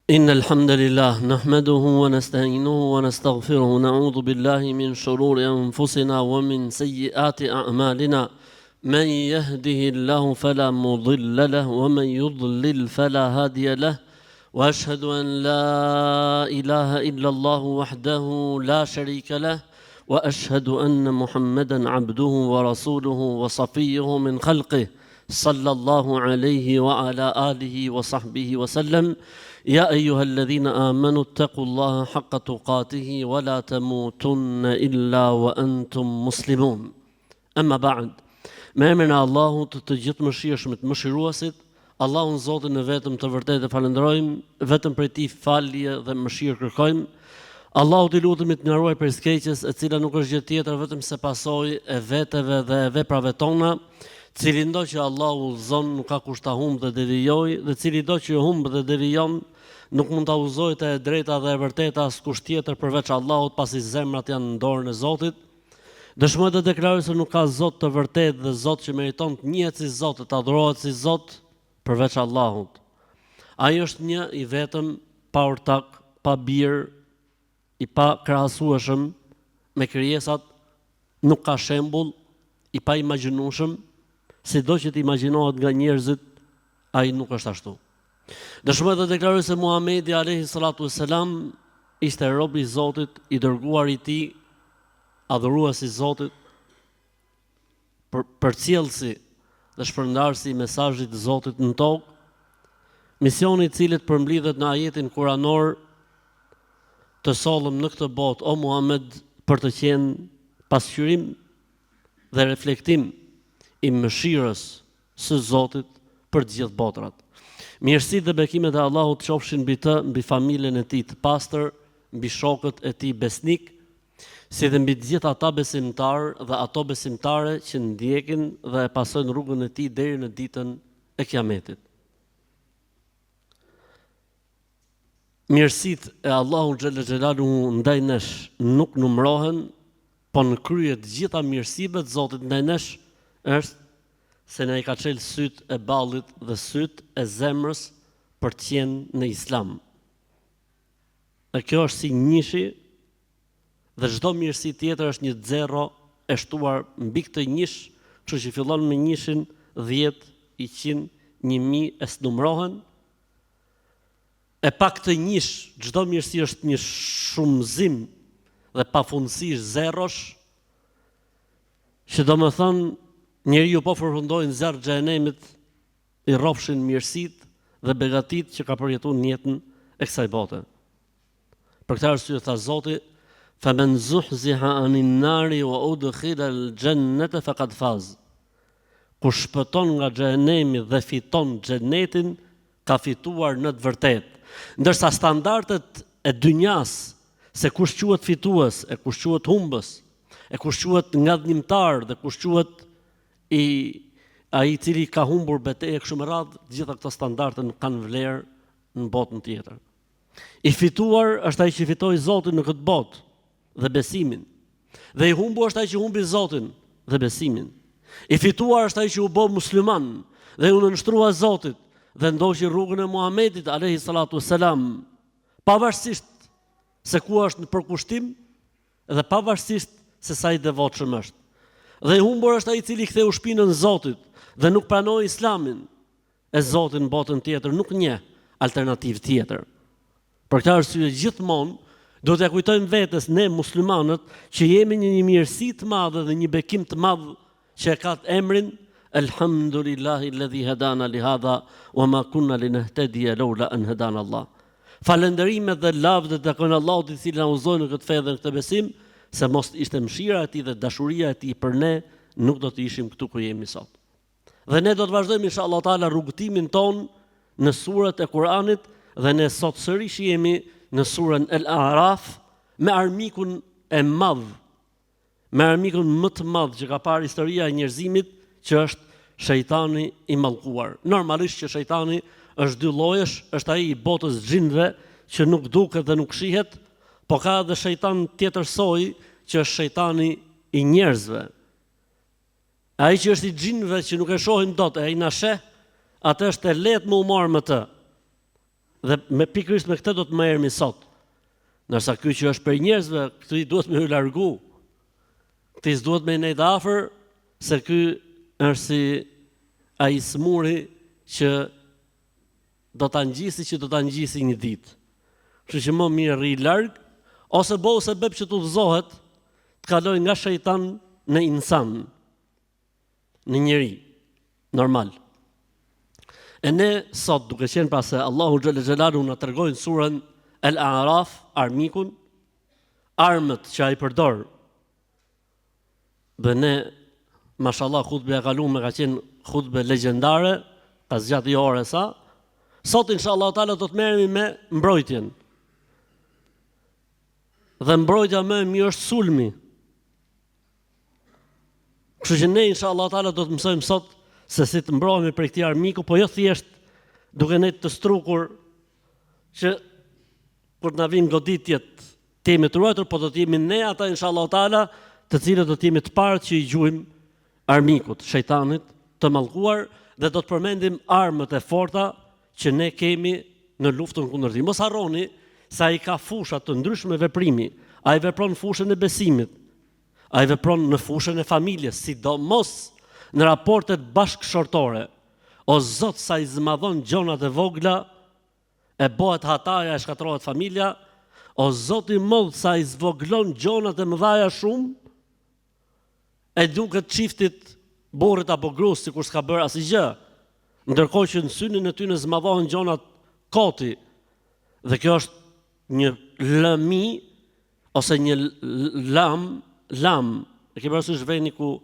إن الحمد لله نحمده ونستعينه ونستغفره ونعوذ بالله من شرور أنفسنا ومن سيئات أعمالنا من يهده الله فلا مضل له ومن يضلل فلا هادي له وأشهد أن لا إله إلا الله وحده لا شريك له وأشهد أن محمدا عبده ورسوله وصفيه من خلقه صلى الله عليه وعلى آله وصحبه وسلم يا أيها الذين آمنوا اتقوا الله حق تقاته ولا تموتن إلا وأنتم مسلمون أما بعد me emrin e Allahut të gjithë mëshirshmit, mëshiruesit, Allahun Zotin e vetëm të vërtetë e falenderojmë, vetëm prej Tij falje dhe mëshirë kërkojmë. Allahut i lutemi të na ruaj prej skeqjes, e cila nuk është gjë tjetër vetëm se pasojë e veteve dhe e veprave tona, cili ndo që Allahu udhëzon nuk ka kusht ta humbë dhe devijojë, dhe cili do që humbë dhe devijon nuk mund ta udhëzojë të e drejta dhe e vërteta askush tjetër përveç Allahut, pasi zemrat janë në dorën e Zotit. Dëshmoj të deklaroj se nuk ka Zot të vërtetë dhe Zot që meriton të njihet si Zot, të adhurohet si Zot përveç Allahut. Ai është një i vetëm, pa ortak, pa bir, i pa krahasueshëm me krijesat, nuk ka shembull, i pa imagjinueshëm, sido që të imagjinohet nga njerëzit, ai nuk është ashtu. Dëshmoj të deklaroj se Muhamedi alayhi salatu wassalam ishte rob i Zotit, i dërguar i Tij, adhuruesi i Zotit, përcjellësi dhe shpërndarësi i mesazhit të Zotit në tokë, misioni i cilit përmbledhet në ajetin kuranor: të sollëm në këtë botë, o Muhammed, për të qenë pasqyrim dhe reflektim i mëshirës së Zotit për të gjithë botrat. Mirësitë dhe bekimet e Allahut qofshin mbi të, mbi familjen e Tij të pastër, mbi shokët e Tij besnik, si dhe mbi të gjithë ata besimtarë dhe ato besimtare që ndjekin dhe e pasojnë rrugën e Tij deri në ditën e Kiametit. Mirësitë e Allahut xhalla xhelaluhu ndaj nesh nuk numërohen, po në krye të gjitha mirësive të Zotit ndaj nesh është se na i ka çelë syt e ballit dhe syt e zemrës për të qenë në Islam. Dhe kjo është si njëshi, dhe çdo mirësi tjetër është një zero e shtuar mbi këtë njësh, kështu që fillon me njëshin 10, 100, 1000 e s'numërohen. E pa këtë njësh, çdo mirësi është një shumëzim dhe pafundësi zerosh, që do më thënë njeriu po përfundojnë zjarr xhenemit, i rrofshin mirësitë dhe begatit që ka përjetuar në jetën e kësaj bote. Për këtë arsye tha Zoti: فَمَنْ زُحْزِحَ عَنِ النَّارِ وَأُدْخِلَ الْجَنَّةَ فَقَدْ فَازَ. Kush shpëton nga xhenemi dhe fiton xhenetin, ka fituar në të vërtetë. Ndërsa standardet e dynjas, se kush quhet fitues, e kush quhet humbës, e kush quhet ngadhnimtar dhe kush quhet ai i cili ka humbur betejë kështu me radhë, gjitha këto standarde nuk kanë vlerë në botën tjetër. I fituar është ai që fitoi Zotin në këtë botë dhe besimin. Dhe i humbur është ai që humbi Zotin dhe besimin. I fituar është ai që u bë musliman dhe u nënshtrua Zotit dhe ndoqi rrugën e Muhamedit alayhi salatu wassalam, pavarësisht se ku është në përkushtim dhe pavarësisht se sa i devotshëm është. Dhe i humbur është ai i cili ktheu shpinën Zotit dhe nuk pranoi Islamin e Zotin në botën tjetër, nuk njeh alternativë tjetër. Për këtë arsye gjithmonë do t'ia kujtojmë vetes ne muslimanët që jemi një mirësi të madhe dhe një bekim të madh që e ka emrin Elhamdulillahi alladhi hadana li hadha wa ma kunna linahtadiya lawla an hadana Allah. Falënderimet dhe lavdet e takojnë Allahut i cili na udhëzoi në këtë fe dhe në këtë besim, se mos ishte mëshira e Tij dhe dashuria e Tij për ne, nuk do të ishim këtu ku jemi sot. Dhe ne do të vazhdojmë inshallah taala rrugtimin ton në surat e Kuranit dhe ne sot sërish jemi në surën Al-A'raf me armikun e madh, me armikun më të madh që ka parë historia e njerëzimit, që është shejtani i mallkuar. Normalisht që shejtani është dy llojesh, është ai i botës xhinëve që nuk duket dhe nuk shihet, po ka edhe shejtan tjetër soi që është shejtani i njerëzve. Ai që është i xhinëve që nuk e shohim dot, ai na sheh, atë është e lehtë më u marr me të. Dhe me pikërisht me këtë do të merremi sot. Ndërsa ky që është për njerëzve, këtij duhet me u largu. Këtij duhet me nejt afër, se ky është si ai smuri që do ta ngjisi një ditë. Kështu që më mirë rri larg, ose bëu se bëb që të udhëzohet, të kaloj nga shejtan në insan, në njeri, normal. E ne sot, duke qenë pra se Allahu xhallal xhelalu na tregon surën Al-A'raf, armikun, armët që ai përdor. Dhe ne, mashallah, hutbe e kaluar ka qenë hutbe legjendare, pas gjatë ore sa. Sot inshallah taala do të merremi me mbrojtjen. Dhe mbrojtja më e mirë është sulmi. Kështu që ne inshallah taala do të mësojmë sot se si të mbrohemi prej këtij armiku, po jo thjesht duke ne të strukur që kur na vijnë goditjet të jemi të ruajtur, po do të jemi ne ata inshallah taala, të cilët do të jemi të parë që i gjujmë armikut, shejtanit, të mallkuar, dhe do të përmendim armët e forta që ne kemi në luftën kundër tij. Mos harroni se ai ka fusha të ndryshme veprimi. Ai vepron në fushën e besimit. Ai vepron në fushën e familjes, sidomos në raportet bashkëshortore. O Zot, sa i zmadhon gjonat e vogla, e bëhet hataja, e shkatërrohet familja. O Zot i madh, sa i zvoglon gjonat e mëdhaja shumë, e duket çiftit burrit apo gruas sikur s'ka bërë asgjë. Ndërkohë që në synin e tyre zmadhohen gjonat koti. Dhe kjo është një lëmi ose një lam, e ke parasysh veni ku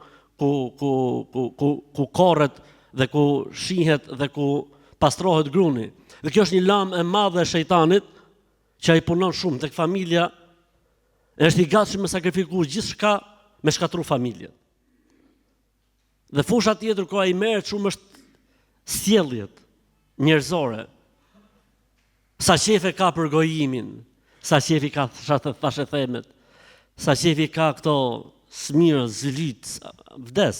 korret dhe ku shihet dhe ku pastrohet gruni. Dhe kjo është një lam e madhe e shejtanit që ai punon shumë tek familja, është i gatshëm me sakrifikuar gjithçka me shkatru familjen. Dhe fusha tjetër ku ai merret shumë është sjelljet njerëzore. Sa qefe ka për gojimin, sa qefi ka thashethemet, sa qefi ka këto smirë, zëlit, vdes.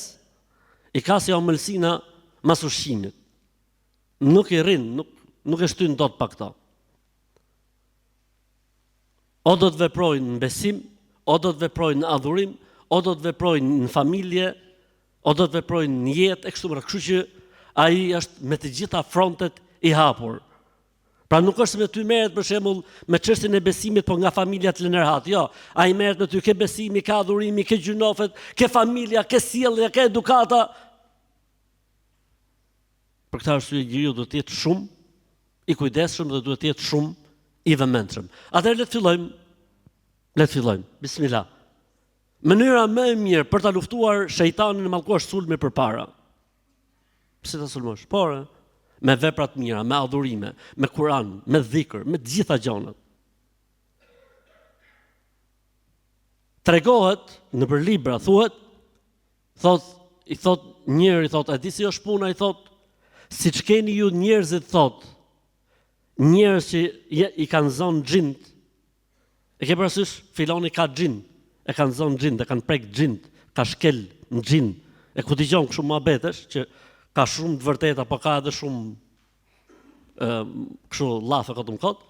I ka si omëlsina mas ushqimit. Nuk i rrin, nuk e shtyn dot pa këto. O do të veprojnë në besim, o do të veprojnë në adhurim, o do të veprojnë në familje, o do të veprojnë në jetë, e kështu me radhë. Kështu që ai është me të gjitha frontet i hapur. Pra nuk është me ty merret për shembull me çështjen e besimit, po nga familja të lënërhat. Jo, ai merret me ty ke besimi, ke adhurimi, ke gjunofet, ke familja, ke sjellja, ke edukata. Për këtë arsye njeriu duhet të jetë shumë i kujdesshëm dhe duhet të jetë shumë i vëmendshëm. Atëherë le të fillojmë. Bismillah. Mënyra më e mirë për ta luftuar shejtanin e mallkuar sulmi përpara. Pse ta sulmosh? Por me vepra të mira, me adhurime, me Kur'an, me dhikr, me të gjitha gjonat. Tregohet në për libra, i thot njëri, a di si është puna, i thot, siç keni ju njerëzit, thot, njerëz që i kanë zonë xhint, e ke parasysh, filoni ka xhin, e kanë zonë xhint, e kanë prek xhint, ka shkel në xhin, e ku dëgjon kështu muhabetesh që ka shumë të vërteta, po ka edhe shumë kështu llafe këtë më kot.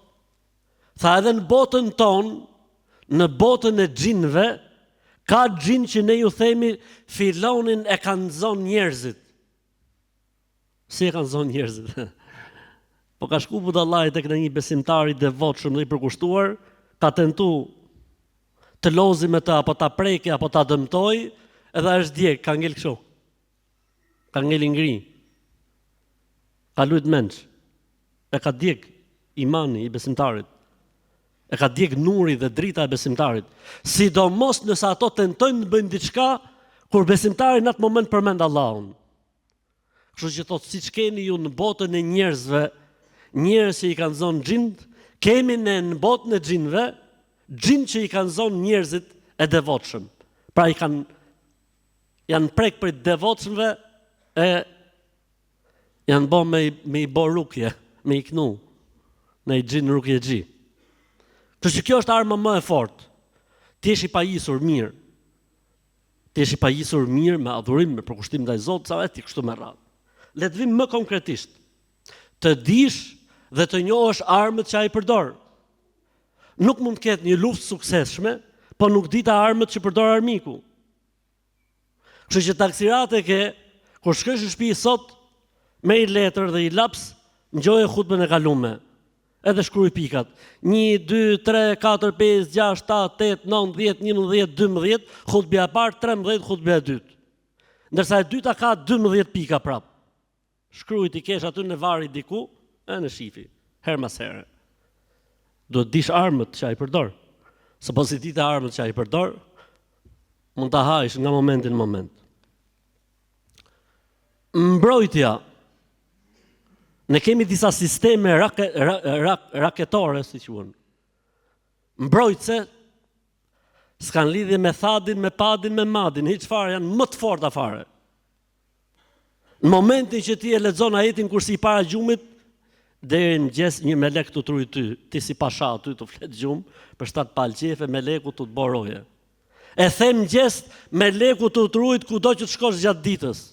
Tha edhe në botën tonë, në botën e xhinëve, ka xhin që ne ju themi filonin e kanë zonë njerëzit. Si e kanë zonë njerëzit? Po ka shku budallai tek një besimtar i devotshëm dhe i përkushtuar, ka tentu të lozi me të, apo ta preke, apo ta dëmtoj, edhe është djeg, ka ngel kështu. Ka ngel i ngri. Ka lujt menç. E ka djeg imani i besimtarit. E ka djeg nuri dhe drita e besimtarit. Sidomos nëse ato tentojnë të bëjnë diçka kur besimtari në atë moment përmend Allahun. Kështu që thotë, siç keni ju në botën e njerëzve, njerëz që i kanë zonë xhint, kemi ne në botën e xhinëve, xhin që i kanë zonë njerëzit e devotshëm. Pra janë prek për devotshëmve e janë bo me i bo rukje, me i knu, në i xhin rukje xhi. Kështu që kjo është arma më e fortë. Ti jesh i pajisur mirë. Ti jesh i pajisur mirë me adhurim, me përkushtim ndaj Zotit, sa vetë kështu me radhë. Le të vim më konkretisht. Të dish dhe të njohësh armët që ai përdor. Nuk mund të ketë një luftë suksesshme, po nuk di ta armët që përdor armiku. Kështu që taksirate ke, kur shkosh në shtëpi sot, merr letër dhe i laps, ngjoje hutbën e kalume. Edhe shkruaj pikat. 1, 2, 3, 4, 5, 6, 7, 8, 9, 10, 11, 12, hutbja e parë, 13, hutbja e dytë. Ndërsa e dyta ka 12 pika prap. Shkruaj ti kesh aty në vari diku, e në shifi, her mas here. Duhet dish armët që ai përdor. Sepse si ditë armët që ai përdor, mund ta hajsh nga momenti në moment. Mbrojtja. Ne kemi disa sisteme raketore, si quhen. Mbrojtëse s'kan lidhje me thadin, me padin, me madin, hiç fare, janë më të forta fare. Në momentin që ti e lexon ajetin kursi i para gjumit, deri në mëngjes një melek të truj ti si pasha aty të flet gjumë, për 7 palë qefe, meleku të boroje. E them mëngjes, meleku të trujt kudo që të shkosh gjatë ditës.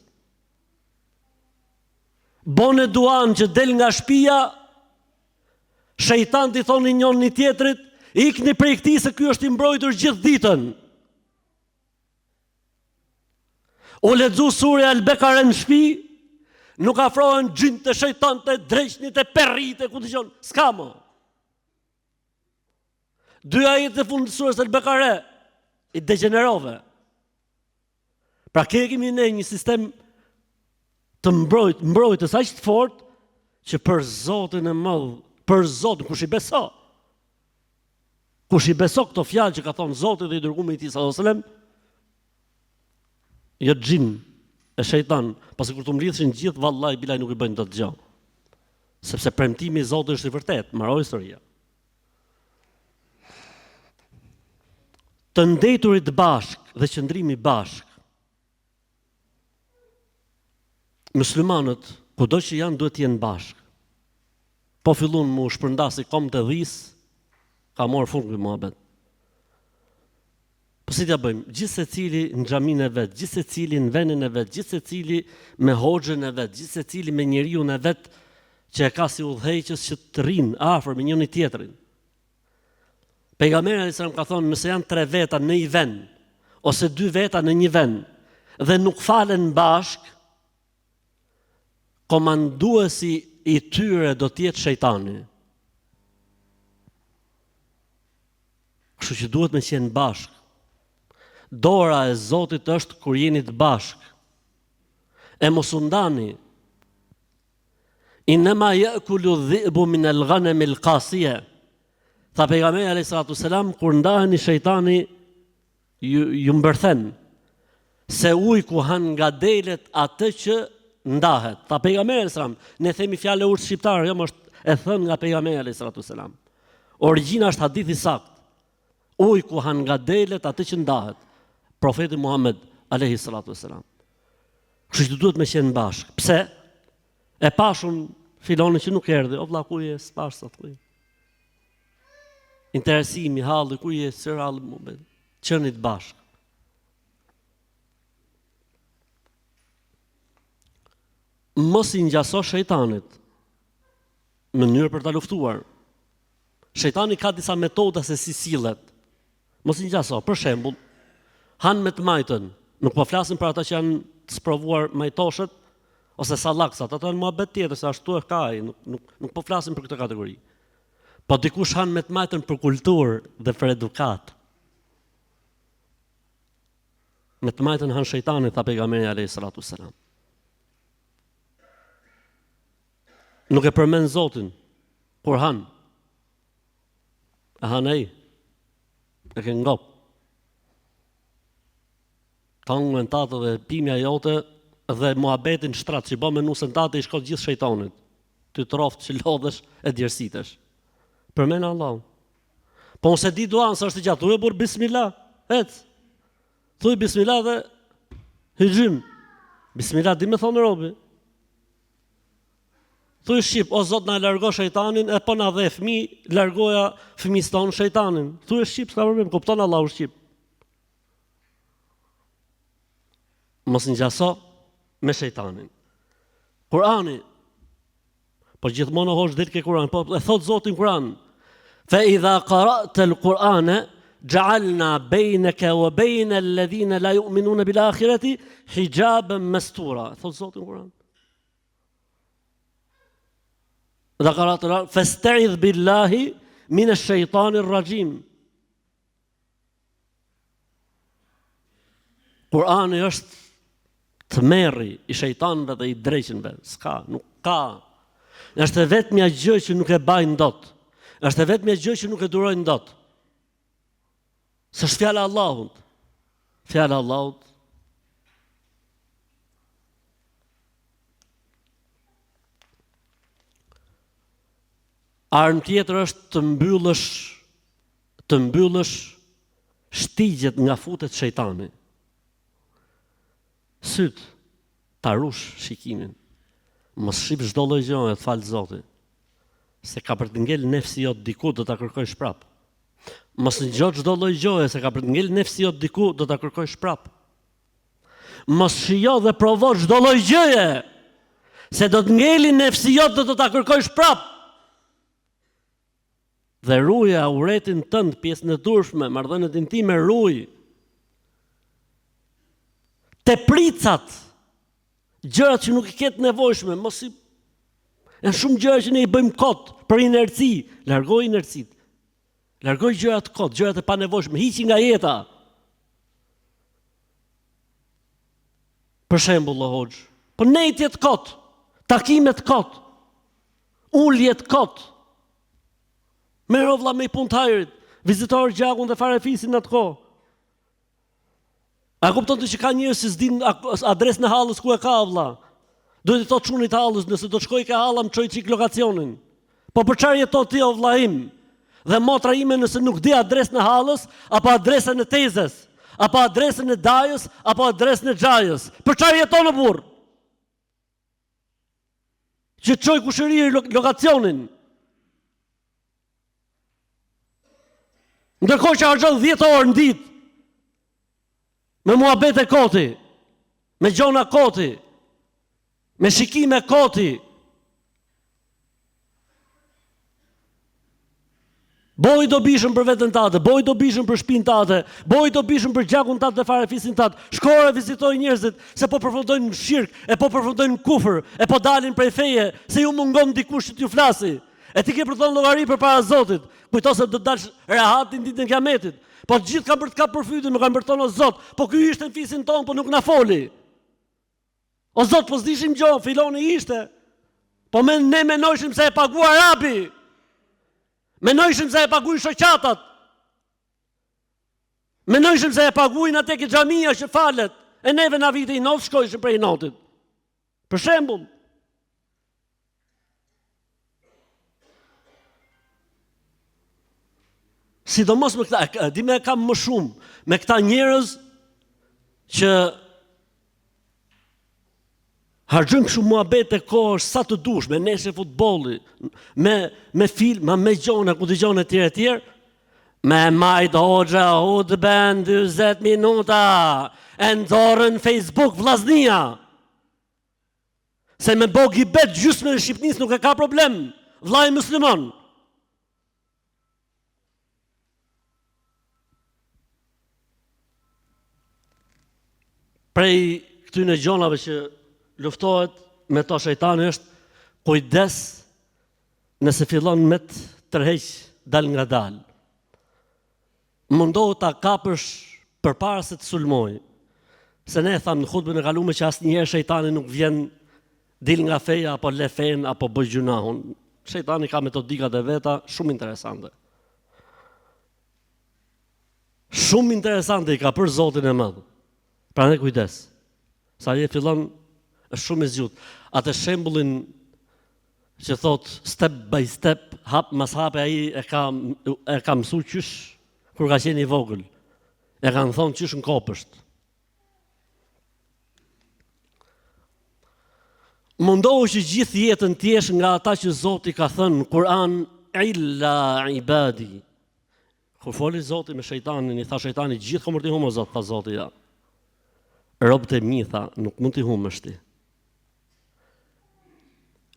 Bone duan që del nga shtëpia, shejtan t'i thoni njën një tjetrit, ikni prej këtij se ky është i mbrojtur gjithë ditën. O lexu surja Al-Bekare në shtëpi, nuk afrohen gjinët e shejtanët e dreqnit e perrit e ku dëgjon, s'ka më. 2 ajete e fundit të surës Al-Bekare i degenerove. Pra kemi ne një sistem të mbrojtës aq të fortë që për Zotin e madh, për Zotin kush i beso. Kush i beso këto fjalë që ka thonë Zoti dhe i dërguari i Tij sallallahu alajhi wasallam, jo xhin e shejtan, pasi kur të mlidheshin gjithë vallahi bilaj nuk i bëjnë dot gjë. Sepse premtimi i Zotit është i vërtetë, mbaroi historia. Të ndeturit bashk dhe qëndrimi bashk. Muslimanët, kudo që janë, duhet të jenë bashk. Po fillon mu shpërndasi kom të dhis, ka morë fund ky muhabet. Po si t'ja bëjmë? Gjithë se cili në xhamin e vet, gjithë se cili në vendin e vet, gjithë se cili me hoxhën e vet, gjithë se cili me njeriu e vet që e ka si udhëheqës që të rrinë afër me njëri tjetrin. Pejgamberi alayhis salam ka thonë, nëse janë 3 veta në një vend ose 2 veta në një vend dhe nuk falen bashk, komanduesi i tyre do të jetë shejtani. Kështu që duhet me qenë bashk. Dora e Zotit është kur jeni të bashk. E mos u ndani. Inma ya'kulu dhi'bu min al-ghanam al-qasiya. Tha pejgamberi alayhis salatu selam, kur ndaheni shejtani ju mbërthen. Se ujku han nga delet atë që ndahet. Tha pejgamberi alayhis salam, ne themi fjalë urtë shqiptare, jo më është e thënë nga pejgamberi alayhis salatu selam. Origjina është hadith i saktë. Ujku han nga delet atë që ndahet. Profeti Muhammed alayhis salatu selam. Kështu që duhet me qenë bashk. Pse? E pashun filoni që nuk erdhi, o vlla ku je, s'pash sot ku je. Interesimi, halli, ku je, sër halli më qenit bashk. Mos i ngjaso shejtanit në mënyrë për ta luftuar. Shejtani ka disa metoda se si sillet. Mos i ngjaso, për shembull, han me të majtën. Nuk po flasim për ata që janë të sprovuar majtoshët ose sallaksat, ato janë muhabet tjetër, se ashtu e ka ai, nuk po flasim për këtë kategori. Po dikush han me të majtën për kulturë dhe për edukat. Me të majtën han shejtani, tha pejgamberi alayhis salatu selam. Nuk e përmend Zotin kur han. E han ai. E ke ngop. Tangën tatë dhe pimja jote dhe muhabetin shtrat që bën me nusën tatë i shkon gjithë shejtanit. Ty troft që lodhesh e djersitesh. Përmend Allah. Po nëse di duan sa është gjatë, thuaj bur bismillah. Ec. Thuaj bismillah dhe hyjim. Bismillah di me thonë robi. Thuaj shqip, o Zot na largo shejtanin, e po na dhe fëmijë, largoja fëmijës tonë shejtanin. Thuaj shqip, s'ka problem, kupton Allahu shqip. Mos ngjaso me shejtanin. Kurani Po gjithmonë hosh ditë ke Kur'an, po e thot Zoti në Kur'an. Fa idha qara'ta al-Qur'ana ja'alna baynaka wa bayna alladhina la yu'minuna bil akhirati hijaban mastura. Thot Zoti në Kur'an. Idha qara'ta fasta'idh billahi min ash-shaytanir rajim. Kur'ani është tmerri i shejtanëve dhe i dreqënve. S'ka, nuk ka. Është vetmja gjë që nuk e bajnë dot. Është vetmja gjë që nuk e durojnë dot. S'është fjala e Allahut. Fjala e Allahut armë tjetër është të mbyllësh shtigjet nga futet shejtani. Syt, ta rush shikimin. Mos ship çdo lloj gjëje, të falë Zoti. Se ka për të ngel nefsi jot diku, do ta kërkojsh prap. Mos ngjoh çdo lloj gjëje, se ka për të ngel nefsi jot diku, do ta kërkojsh prap. Mos shijo dhe provo çdo lloj gjëje, se do të ngeli nefsi jot, do ta kërkojsh prap. Dhe ruaj auretin tënd, pjesën e durshme, marrëdhëniet intime, ruaj. Te pricat, gjërat që nuk i ketë nevojshme, mos i janë shumë gjëra që ne i bëjmë kot për inerci, largoj inercit. Largoj gjërat kot, gjërat e panevojshme, hiqi nga jeta. Për shembull, hoxh, po nejtjet kot, takimet kot, uljet kot. Merro vëlla me punë të hajrit, vizitor gjakun dhe farefisin në atë kohë. A kupton ti që ka njerëz që s'din adresën e hallës ku e ka vëlla? Duhet i thotë çunit hallës, nëse do të shkoj ke halla, më çoj çik lokacionin. Po për çfarë jeton ti o vëlla im? Dhe motra ime nëse nuk di adresën e hallës, apo adresën e tezës, apo adresën e dajës, apo adresën e xhajës. Për çfarë jeton o burr? Që çoj kushëri lokacionin. Ndërkohë që harxhon 10 orë në ditë me muhabet e koti, me gjona koti, me shikime koti. Boj do bishëm për veten tate, boj do bishëm për shtëpinë tate, boj do bishëm për gjakun tate dhe farefisin tate. Shkore vizitoj njerëzit se po përfundojnë në shirk, e po përfundojnë në kufër, e po dalin prej feje, se ju mungon dikush që t'ju flasi. E ti ke për thonë llogari përpara Zotit. Kujto se do të dalsh rehatin ditën e Kiametit. Po gjithë kanë për të kapur fytyn, më kanë për tonë o Zot, po ky ishte në fisin ton, po nuk na foli. O Zot, po s'dishim gjë, filoni ishte. Po ne menojshim se e pagua Rabi. Menojshim se e paguajnë shoqatat. Menojshim se e paguajnë atë ke xhamia që falet. E neve na vite i not shkojshim prej notit. Për shembull. Sidomos me këta, di me kam më shumë, me këta njerëz që harxhojnë shumë muhabet e kohësh sa të dush, me neshe futbolli, me filma, me gjona, ku dëgjon e tjerë, me majt hoxha, hutben 40 minuta, e ndorën Facebook vllaznia. Se me bo gibet gjysmën e Shqipnis nuk e ka problem, vllai musliman. Prej këtyne gjonave që luftohet me to shejtani është kujdes nëse fillon me të tërheq dal nga dal. Mundohu ta kapësh përpara se të sulmoj. Se ne thamë në hutbën e kaluar që asnjëherë shejtani nuk vjen dil nga feja apo le fen apo bëj gjunahun. Shejtani ka metodikat e veta shumë interesante. Shumë interesante i ka për Zotin e Madh. Pra ne kujdes. Sa je fillon është shumë e zgjut. Atë shembullin që thot step by step, hap mas hape, ai e ka mësuar qysh kur ka qenë i vogël. E kanë thonë qysh në kopësht. Mundohu që gjithë jetën t'jesh nga ata që Zoti ka thënë në Kur'an, illa ibadi. Kur foli Zoti me shejtanin, i tha shejtani gjithë komër t'i humë o Zot, tha Zoti ja. Robët e mi, tha, nuk mund t'i humësh ti.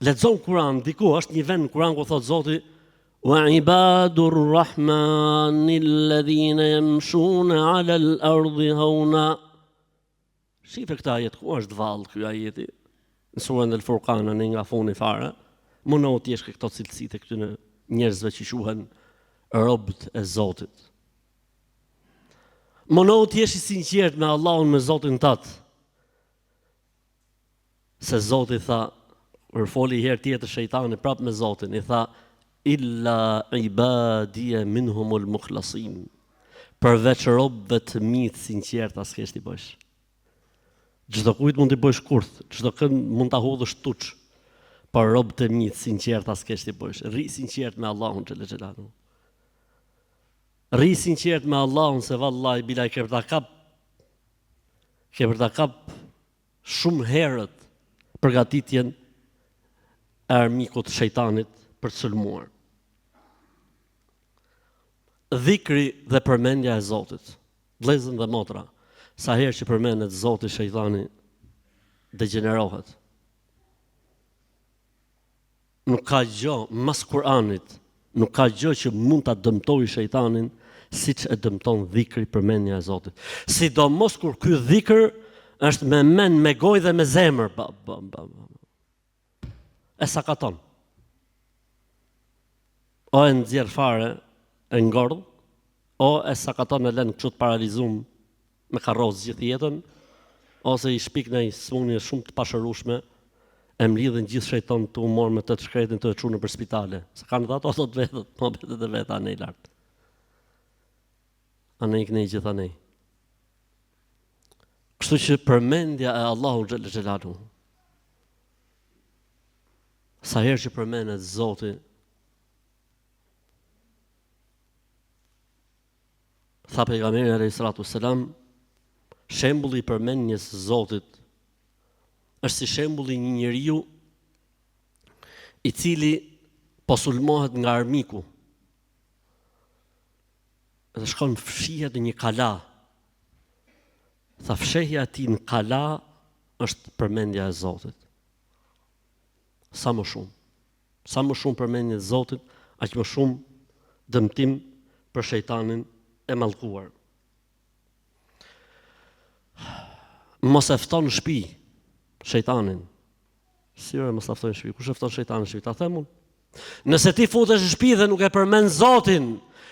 lexon Kur'an, diku është një vend në Kur'an ku thot Zoti wa ibadur rahmani alladhina yamshuna 'ala al-ardi hauna. Shifë këtë ajet, ku është vallë ky ajeti? Në surën Al-Furqan, në nga funi fare, mundo të jesh këto cilësitë e këtyre njerëzve që quhen robët e Zotit. Mundo të jesh i sinqert me Allahun, me Zotin tat. Se Zoti tha, kur foli herë tjetër shejtani prapë me Zotin, i tha illa ibadiya minhumul mukhlasin. Përveç robëve të mi të sinqerta s'kesh t'i bësh. Çdo kujt mund t'i bësh kurth, çdo kënd mund ta hodhësh tuç. Por robët e mi të sinqerta s'kesh t'i bësh. Rri sinqert me Allahun xhel xhelalu. Rri sinqert me Allahun se vallahi bilaj ke për ta kap shumë herët përgatitjen e armikut shejtanit për të sulmuar. Dhikri dhe përmendja e Zotit, vëllezër dhe motra, sa herë që përmendet Zoti, shejtani degenerohet. Nuk ka gjë mas Kur'anit, nuk ka gjë që mund ta dëmtojë shejtanin siç e dëmton dhikri, përmendja e Zotit. Sidomos kur ky dhikr është me mend, me gojë dhe me zemër, e sakaton. O e nxjerr fare, e ngordh, o e sakaton e lën kështu të paralizum me karrozë gjithë jetën, ose i shpik në smundje shumë të pashërueshme, e mlidhin gjithë shejton të humor me të shkretin të e çunë për spitale. Se kanë dhatë ose të vetët, po vetët e vetë anej lartë. Anej kënej gjithë anej. Kështu që përmendja e Allahu xhel xhelalu, sa herë që përmendet Zoti, tha pejgamberi alayhi salatu wassalam, shembulli i përmendjes së Zotit është si shembulli një njeriu i cili po sulmohet nga armiku. Dhe shkon fshihet në një kala. Tha fshehja e tij në kala është përmendja e Zotit. Sa më shumë përmendje e Zotit, aq më shumë dëmtim për shejtanin e mallkuar. Mos e fton në shtëpi shejtanin. Sigurisht mos ta fton në shtëpi. Kush e fton shejtanin në shtëpi? Ta them unë. Nëse ti futesh në shtëpi dhe nuk e përmend Zotin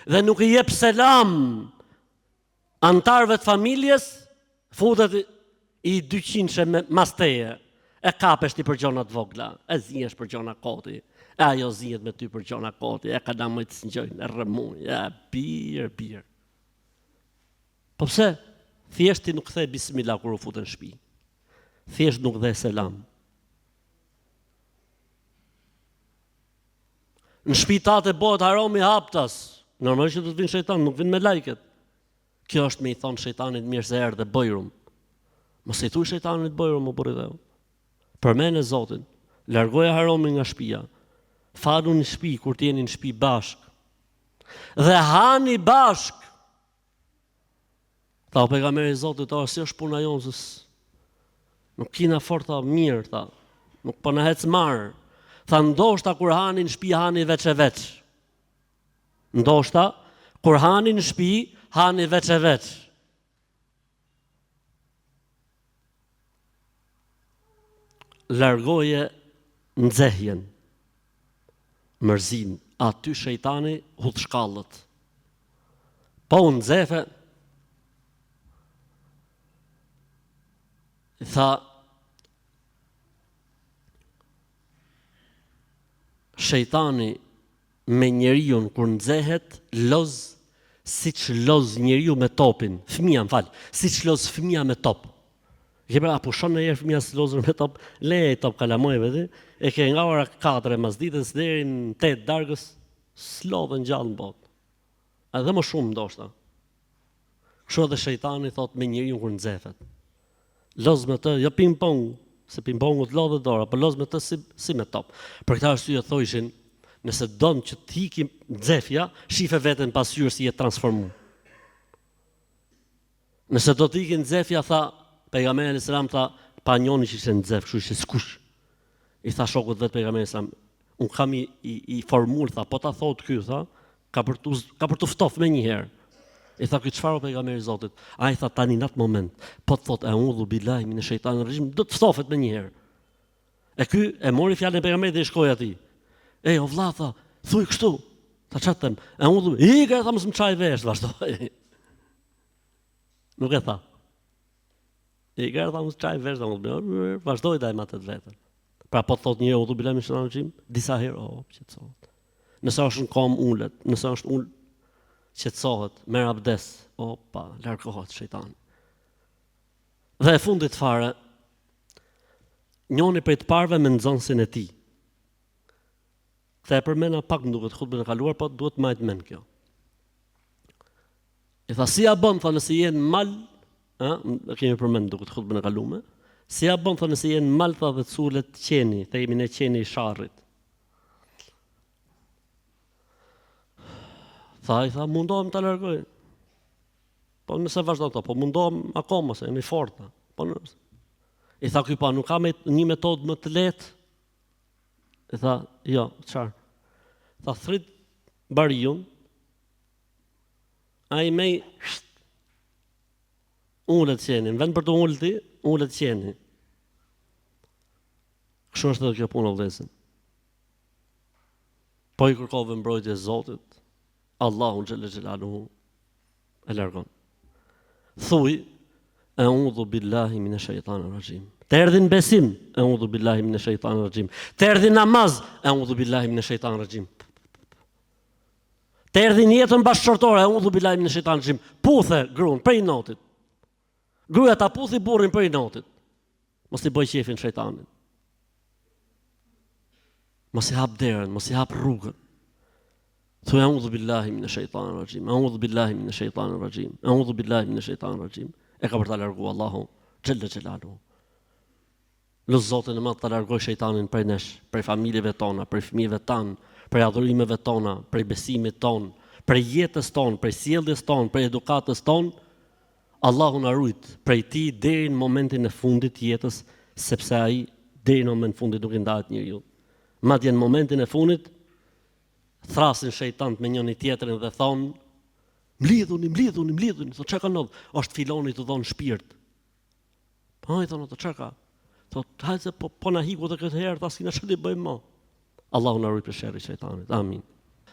dhe nuk i jep selam antarëve të familjes, futet i 200 mas teje. E kapesh ti për gjona të vogla, e zihesh për gjona koti, e ajo zihet me ty për gjona koti, e ka da më të s'ngjojnë, e rrëmuj, e birë. Po pse? Thjesht ti nuk the bismillah kur u futen në shtëpi. Thjesht nuk dhe selam. Në shtëpitate bëhet haram i haptas. Normalisht do të vinë shejtan, nuk vinë me lajket. Kjo është me i thonë shejtanit mirë se erdhe bojrum. Mos i thuaj shejtanit bojrum, më burri dhe u. Përmend e Zotin, largoja haramin nga shtëpia. Falu në shtëpi kur t'jeni në shtëpi bashk. Dhe hani bashk. Tha pejgamberi i Zotit, si është puna jonë, nuk kina forta mirë, tha. Nuk po na hec marr. Tha ndoshta kur hani në shtëpi hani veç e veç. Ndoshta kur hani në shtëpi hani veç e veç. Largoje nxehjen, mërzin, aty shejtani hudh shkallët. Po unë nxefe, tha, shejtani me njeriun kur nxehet, loz siç loz njeriu me topin, fëmia, siç loz fëmia me top. Gjepra, pushon në herë fëmija së lozër me top, leje i top kalamojve dhe, e ke nga ora 4 mas ditës deri në 8 dargës, s'lodhe në gjallë në botë. Edhe më shumë ndoshta. Kështu edhe shejtani thot me njeriu kur nxefet. Loz me të, jo ping-pong, se ping-pongu të lodhe dora, por loz me të si me top. Për këtë arsye thojshin, nëse don që të hikim nxefja, shife veten pas hyrë si jetë transformuar. Nëse do të hikin nxefja, tha pejgamberi alayhis salam, tha pa njoni që ishte nxef, kështu ishte skuq. I tha shokut vetë pejgamberit sa unë kam i formul, tha, po ta thot ky, tha, ka për të ftof me njëherë. I tha, ky çfarë o pejgamberi i Zotit? Ai tha tani në atë moment, po të thot eudhu billahi minash shaitanir rajim, do të ftofet me njëherë. E ky e mori fjalën e pejgamberit dhe i shkoi atij. Ej, o vlla, tha, thuj kështu. Tha çfarë them? Eudhu, ka tha mos më çaj vesh, vazhdoi. Nuk e tha. Ka tha mos çaj vesh, vazhdoi dhe ai me atë vetën. Pra po thot një udhu billahi minash shaitanir rajim, disa herë, qetësohet. Nëse është në kom ulet, nëse është ul qetësohet, merr abdes, largohet shejtani. Dhe e fundit fare, njëri prej të parëve me nxënësin e tij. Këtë e përmena pak më duket hutbën e kaluar, po duhet majt mend kjo. I tha si ja bën, tha nëse je në mal, kemi përmend duket hutbën e kaluar. Si ja bën, tha nëse je në mal, tha dhe culet qeni, themi ne qeni i sharrit. Tha, i tha, mundohem të largoj. Po nëse vazhdo të, po mundohem akoma, se jemi forta. Po nëse. I tha, ky pa, nuk ka një metodë më të lehtë? I tha, jo, çfarë? Tha, thrit bariun, ai me ullet qeni, në vend për të ullti, ullet qeni. Kështu është edhe kjo punë vëllezër. Po i kërkove mbrojtje e Zotit, Allahu xhelle xhelaluhu e largon. Thuj, eudhu billahi minash shaitanir rajim. Të erdhi në besim, eudhu billahi minash shaitanir rajim. Të erdhi namaz, eudhu billahi minash shaitanir rajim. Të erdhi në jetën bashkëshortore, eudhu billahi minash shaitanir rajim. Puthe gruan prej notit. Gruaja ta puthi burrin prej notit. Mos i bëj qefin shejtanit. Mos i hap derën, mos i hap rrugën. Thuaj a'udhu billahi minash shaitanir rajim. A'udhu billahi minash shaitanir rajim. A'udhu billahi minash shaitanir rajim. E ka për ta larguar Allahu xhelle xhelaluhu. Lut Zotin e madh ta largoj shejtanin prej nesh, prej familjeve tona, prej fëmijëve tan, prej adhurimeve tona, prej besimit ton, prej jetës ton, prej sjelljes ton, prej edukatës ton. Allahu na rujt prej tij deri në momentin e fundit të jetës, sepse ai deri në momentin e fundit nuk i ndahet njeriu. Madje në momentin e fundit thrasin shejtant me njëri tjetrin dhe thon, mlidhuni, thot çka ka ndodhur? Është filoni të dhon shpirt. Po i thonë, çka ka? Thot, hajde po na hiku edhe këtë herë, tash na ç'do bëjmë më. Allahu na ruaj prej sherrit të shejtanit. Amin.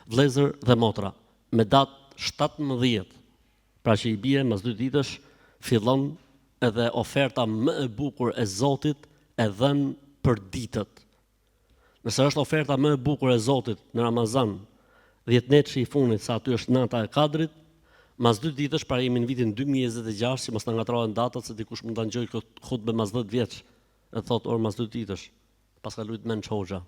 Vëllezër dhe motra, me datë 17, pra që i bie mas 2 ditësh, fillon edhe oferta më e bukur e Zotit e dhënë për ditët. Nëse është oferta më e bukur e Zotit në Ramazan, 10 netësh i fundit, sa aty është nata e Kadrit, mas 2 ditësh, pra jemi në vitin 2026, që mos na ngatrohen datat, se dikush mund ta ngjoj këtë hutbë mas 10 vjeç, e thot mas 2 ditësh, pas ka lut mend Hoxha.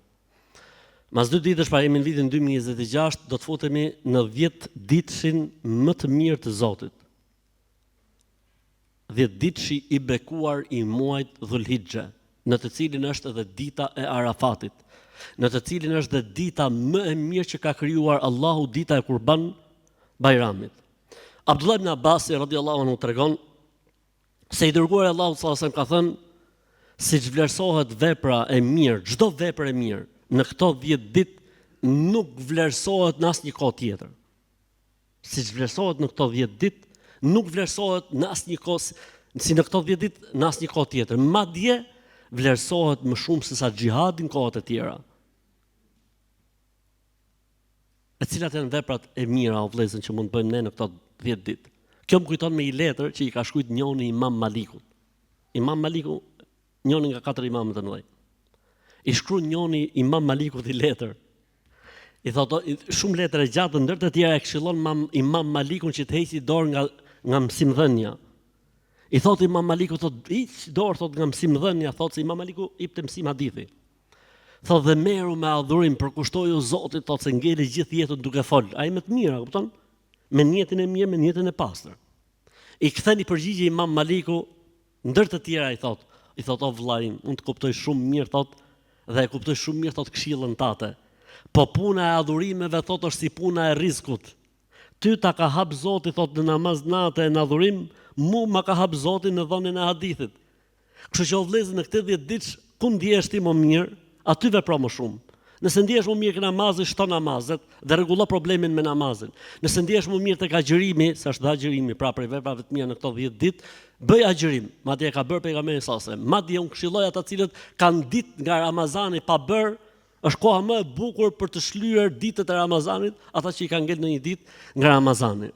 Mas 2 ditësh, pra jemi në vitin 2026, do të futemi në 10 ditëshin më të mirë të Zotit. 10 ditëshi i bekuar i muajit Dhulhixhe, në të cilin është edhe dita e Arafatit, në të cilin është dhe dita më e mirë që ka krijuar Allahu, dita e Kurban Bajramit. Abdullah ibn Abbas radhiyallahu anhu tregon se i dërguari Allahu sallallahu alaihi wasallam ka thënë, siç vlerësohet vepra e mirë, çdo vepër e mirë në këto 10 ditë nuk vlerësohet në asnjë kohë tjetër. Siç vlerësohet në këto 10 ditë, nuk vlerësohet në asnjë kohë si në këto 10 ditë në asnjë kohë tjetër. Madje vlerësohet më shumë se sa xhihadi në kohët e tjera. E cilat janë veprat e mira o vëllezër që mund të bëjmë ne në këto 10 ditë? Kjo më kujton me një letër që i ka shkruajtur njëri Imam Malikut. Imam Maliku, njëri nga 4 imamët e mëdhenj. I shkruan njëri Imam Malikut i letër. I thotë shumë letër e gjatë, ndër të tjera e këshillon Imam Malikun që të heqë dorë nga mësimdhënia. I thotë Imam Maliku, thotë hiq dorë, thotë nga mësimdhënia, thotë se Imam Maliku jepte mësim hadithi. Thotë dhe meru me adhurim, përkushtoju Zotit, thotë se ngeli gjithë jetën duke fol. Ai më të mira, kupton? Me niyetin e mirë, me niyetin e pastër. I ktheni përgjigje Imam Maliku, ndër të tjera i thotë o vllai, unë të kuptoj shumë mirë, thotë, dhe e kuptoj shumë mirë, thotë këshillën tate. Po puna e adhurimeve, thotë, është si puna e rizkut. Ty ta ka hap Zoti, thotë, në namaz natë e në adhurim, mu ma ka hap Zoti në dhënien e hadithit. Kështu që o vëllezër, në këtë 10 ditë, ku ndihesh ti më mirë? aty vepro më shumë. Nëse ndihesh më mirë ke namazi, shto namazet dhe rregullo problemin me namazin. Nëse ndihesh më mirë tek agjërimi, sa është agjërimi, pra prej veprave të mia në këto 10 ditë, bëj agjërim. Madje e ka bërë pejgamberi sallallahu alajhi wasallam. Madje unë këshilloj ata cilët kanë ditë nga Ramazani pa bërë, është koha më e bukur për të shlyer ditët e Ramazanit, ata që i kanë ngel në një ditë nga Ramazani.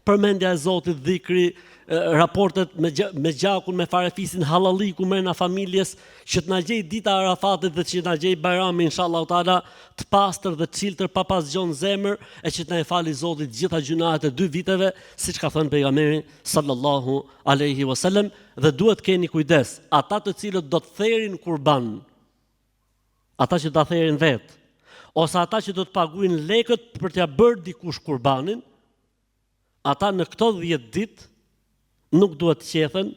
Përmendja e Zotit, dhikri, raportet me gjakun, me farefisin, hallalliku mrena familjes, që të na gjej dita e Arafatit dhe që na gjej Bajrami inshallah taala të pastër dhe të çiltër pa pasgjon zemër, e që të na e fali Zoti të gjitha gjunahet e 2 viteve, siç ka thënë pejgamberi sallallahu alaihi wasallam, dhe duhet keni kujdes, ata të cilët do të therin kurban, ata që do ta therin vet, ose ata që do të paguajnë lekët për t'ia bërë dikush kurbanin, ata në këto 10 ditë nuk duhet të qethen,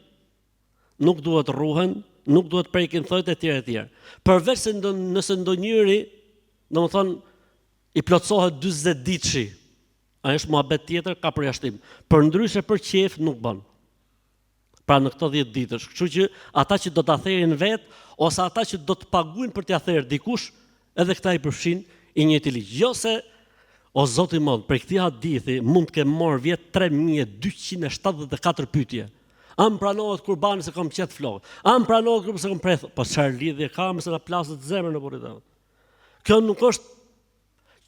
nuk duhet rruhen, nuk duhet prekin thojt e tjerë e tjerë. Përveç se nëse ndonjëri, domethënë, i plotësohet 40 ditëshi, ai është muhabet tjetër, ka përjashtim. Përndryshe për qef nuk bën. Pra në këto 10 ditësh. Kështu që ata që do ta therin vet, ose ata që do të paguajnë për t'ia therë dikush, edhe këta i përfshin i njëjti ligj. Jo se o Zoti i Madh, për këtij hadithi mund të kem marrë vjet 3274 pyetje. Am pranohet kurbani se kam qet flokë? Am pranohet kurbani se kam preth? Po çfarë lidhje ka me se na plasët zemrën në burrë? Kjo nuk është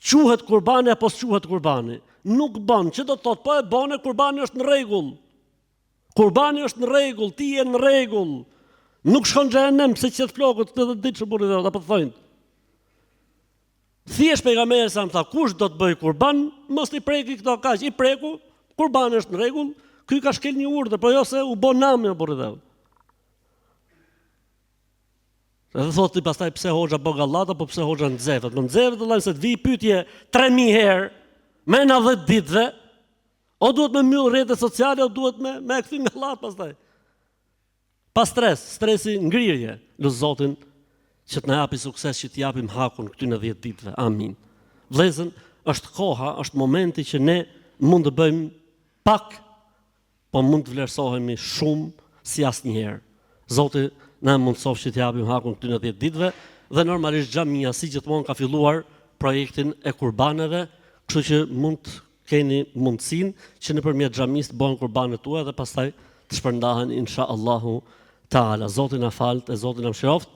quhet kurbani apo s'quhet kurbani. Nuk bën, që do të thotë, po e bën, kurbani është në rregull. Kurbani është në rregull, ti je në rregull. Nuk shkon në xhenem pse qet flokët 80 ditë që burrë apo thonë. Thjesht pejgamberi sa më tha, kush do të bëj kurban, mos i preki këto kaq, i preku, kurbani është në rregull, ky ka shkel një urdhër, po jo se u bë nami apo rreth. Edhe thotë pastaj pse hoxha bë gallat apo pse hoxha nxevet. Në nxevet vëllai se të vi pyetje 3000 herë me 90 ditëve, o duhet me mbyll rrjetet sociale o duhet me kthim gallat pastaj. Pa stres, stresi ngrirje, lut Zotin që të na japi sukses, që të japim hakun këty në 10 ditëve. Amin. Vëllezër, është koha, është momenti që ne mund të bëjmë pak, po mund të vlerësohemi shumë si asnjëherë. Zoti na mundsof që të japim hakun këty në 10 ditëve dhe normalisht xhamia si gjithmonë ka filluar projektin e kurbaneve, kështu që mund të keni mundësinë që nëpërmjet xhamisë të bëhen kurbanet tuaja dhe pastaj të shpërndahen inshallahu taala. Zoti na falt, e Zoti na mëshiroft.